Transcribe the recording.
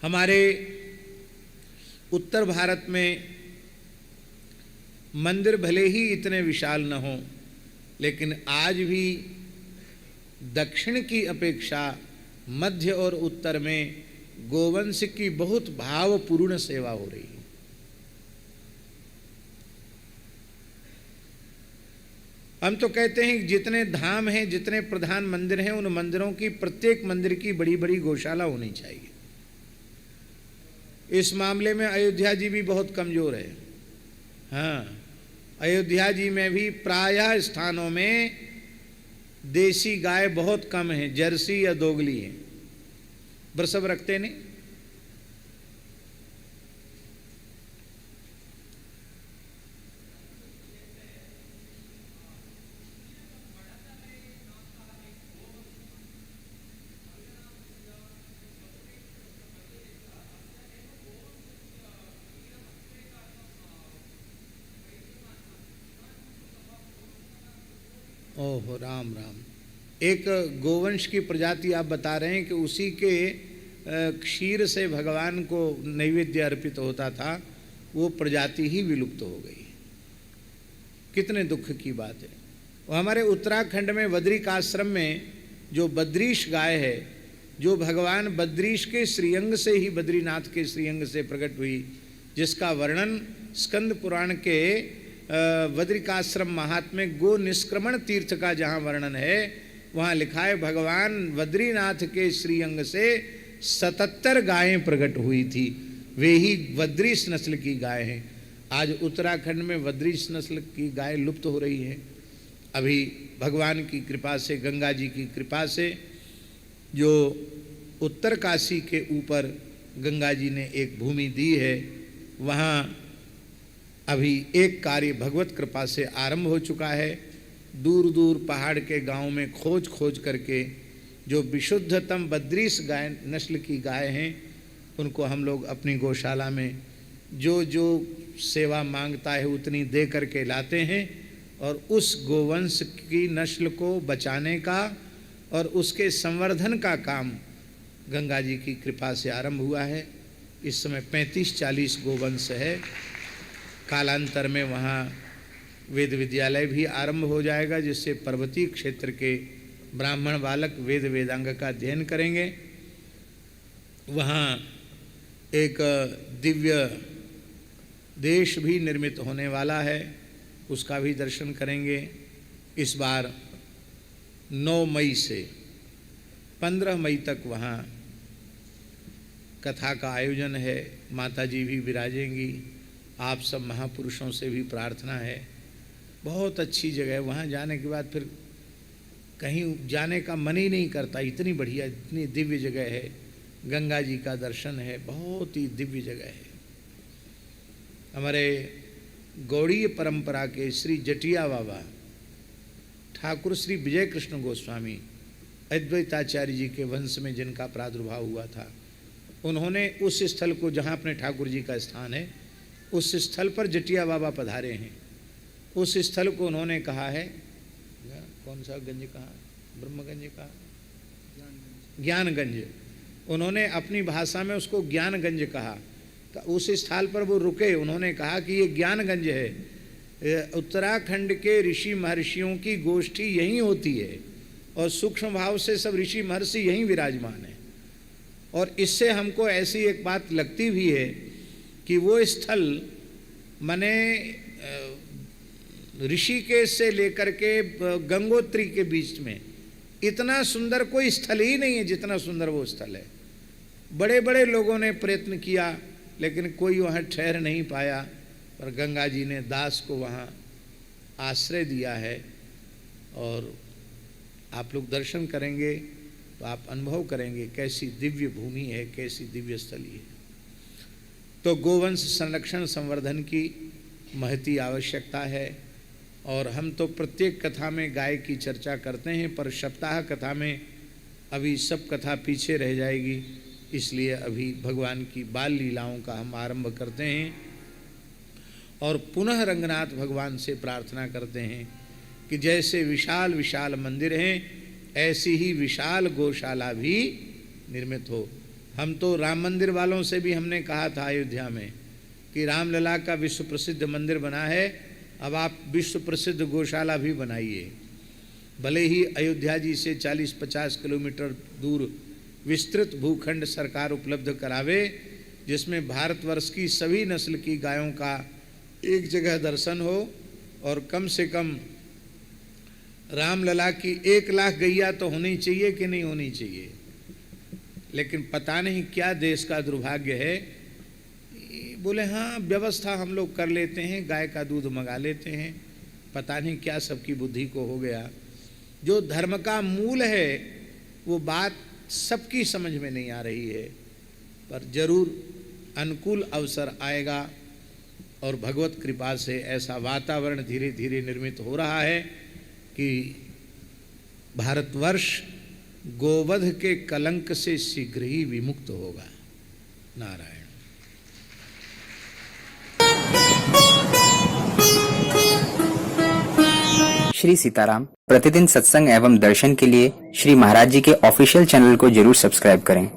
हमारे उत्तर भारत में मंदिर भले ही इतने विशाल न हों, लेकिन आज भी दक्षिण की अपेक्षा मध्य और उत्तर में गोवंश की बहुत भावपूर्ण सेवा हो रही है। हम तो कहते हैं कि जितने धाम हैं, जितने प्रधान मंदिर हैं, उन मंदिरों की प्रत्येक मंदिर की बड़ी बड़ी गौशाला होनी चाहिए। इस मामले में अयोध्या जी भी बहुत कमजोर है। हाँ, अयोध्या जी में भी प्रायः स्थानों में देसी गाय बहुत कम है, जर्सी या दोगली है, प्रसव रखते नहीं। ओहो राम राम। एक गोवंश की प्रजाति आप बता रहे हैं कि उसी के क्षीर से भगवान को नैवेद्य अर्पित होता था, वो प्रजाति ही विलुप्त हो गई। कितने दुख की बात है। वो हमारे उत्तराखंड में बद्रिकाश्रम में जो बद्रीश गाय है, जो भगवान बद्रीश के श्रीअंग से ही, बद्रीनाथ के श्रीअंग से प्रकट हुई, जिसका वर्णन स्कंद पुराण के बद्रिकाश्रम महात्म्य गो निष्क्रमण तीर्थ का जहाँ वर्णन है, वहाँ लिखा है भगवान बद्रीनाथ के श्रीअंग से 77 गायें प्रकट हुई थी, वे ही बद्रीश नस्ल की गाय हैं। आज उत्तराखंड में बद्रीश नस्ल की गाय लुप्त हो रही है। अभी भगवान की कृपा से, गंगा जी की कृपा से, जो उत्तर काशी के ऊपर गंगा जी ने एक भूमि दी है, वहाँ अभी एक कार्य भगवत कृपा से आरंभ हो चुका है। दूर दूर पहाड़ के गांव में खोज खोज करके जो विशुद्धतम बद्रीश गाय नस्ल की गाय हैं, उनको हम लोग अपनी गौशाला में जो जो सेवा मांगता है उतनी दे करके लाते हैं, और उस गोवंश की नस्ल को बचाने का और उसके संवर्धन का काम गंगा जी की कृपा से आरंभ हुआ है। इस समय 35-40 गोवंश है। कालांतर में वहाँ वेद विद्यालय भी आरंभ हो जाएगा, जिससे पर्वतीय क्षेत्र के ब्राह्मण बालक वेद वेदांग का अध्ययन करेंगे। वहाँ एक दिव्य देश भी निर्मित होने वाला है, उसका भी दर्शन करेंगे। इस बार 9 मई से 15 मई तक वहाँ कथा का आयोजन है। माता जी भी विराजेंगी। आप सब महापुरुषों से भी प्रार्थना है। बहुत अच्छी जगह है, वहाँ जाने के बाद फिर कहीं जाने का मन ही नहीं करता, इतनी बढ़िया, इतनी दिव्य जगह है। गंगा जी का दर्शन है, बहुत ही दिव्य जगह है। हमारे गौड़ीय परंपरा के श्री जटिया बाबा ठाकुर श्री विजय कृष्ण गोस्वामी अद्वैताचार्य जी के वंश में जिनका प्रादुर्भाव हुआ था, उन्होंने उस स्थल को, जहाँ अपने ठाकुर जी का स्थान है, उस स्थल पर जटिया बाबा पधारे हैं। उस स्थल को उन्होंने कहा है, कौन सा गंज कहा, ब्रह्मगंज कहा, ज्ञानगंज। उन्होंने अपनी भाषा में उसको ज्ञानगंज कहा। तो उस स्थल पर वो रुके, उन्होंने कहा कि ये ज्ञानगंज है, उत्तराखंड के ऋषि महर्षियों की गोष्ठी यहीं होती है, और सूक्ष्म भाव से सब ऋषि महर्षि यहीं विराजमान है। और इससे हमको ऐसी एक बात लगती भी है कि वो स्थल माने ऋषिकेश से लेकर के गंगोत्री के बीच में इतना सुंदर कोई स्थल ही नहीं है जितना सुंदर वो स्थल है। बड़े बड़े लोगों ने प्रयत्न किया, लेकिन कोई वहाँ ठहर नहीं पाया, पर गंगा जी ने दास को वहाँ आश्रय दिया है। और आप लोग दर्शन करेंगे तो आप अनुभव करेंगे कैसी दिव्य भूमि है, कैसी दिव्य स्थली है। तो गोवंश संरक्षण संवर्धन की महती आवश्यकता है। और हम तो प्रत्येक कथा में गाय की चर्चा करते हैं, पर सप्ताह कथा में अभी सब कथा पीछे रह जाएगी, इसलिए अभी भगवान की बाल लीलाओं का हम आरंभ करते हैं। और पुनः रंगनाथ भगवान से प्रार्थना करते हैं कि जैसे विशाल विशाल मंदिर हैं, ऐसी ही विशाल गौशाला भी निर्मित हो। हम तो राम मंदिर वालों से भी हमने कहा था अयोध्या में कि रामलला का विश्व प्रसिद्ध मंदिर बना है, अब आप विश्व प्रसिद्ध गौशाला भी बनाइए। भले ही अयोध्या जी से 40-50 किलोमीटर दूर विस्तृत भूखंड सरकार उपलब्ध करावे, जिसमें भारतवर्ष की सभी नस्ल की गायों का एक जगह दर्शन हो, और कम से कम रामलला की 1 लाख गैया तो होनी चाहिए कि नहीं होनी चाहिए। लेकिन पता नहीं क्या देश का दुर्भाग्य है, बोले हाँ व्यवस्था हम लोग कर लेते हैं, गाय का दूध मंगा लेते हैं। पता नहीं क्या सबकी बुद्धि को हो गया। जो धर्म का मूल है वो बात सबकी समझ में नहीं आ रही है, पर जरूर अनुकूल अवसर आएगा और भगवत कृपा से ऐसा वातावरण धीरे धीरे निर्मित हो रहा है कि भारतवर्ष गोवध के कलंक से शीघ्र ही विमुक्त होगा। नारायण। श्री सीताराम प्रतिदिन सत्संग एवं दर्शन के लिए श्री महाराज जी के ऑफिशियल चैनल को जरूर सब्सक्राइब करें।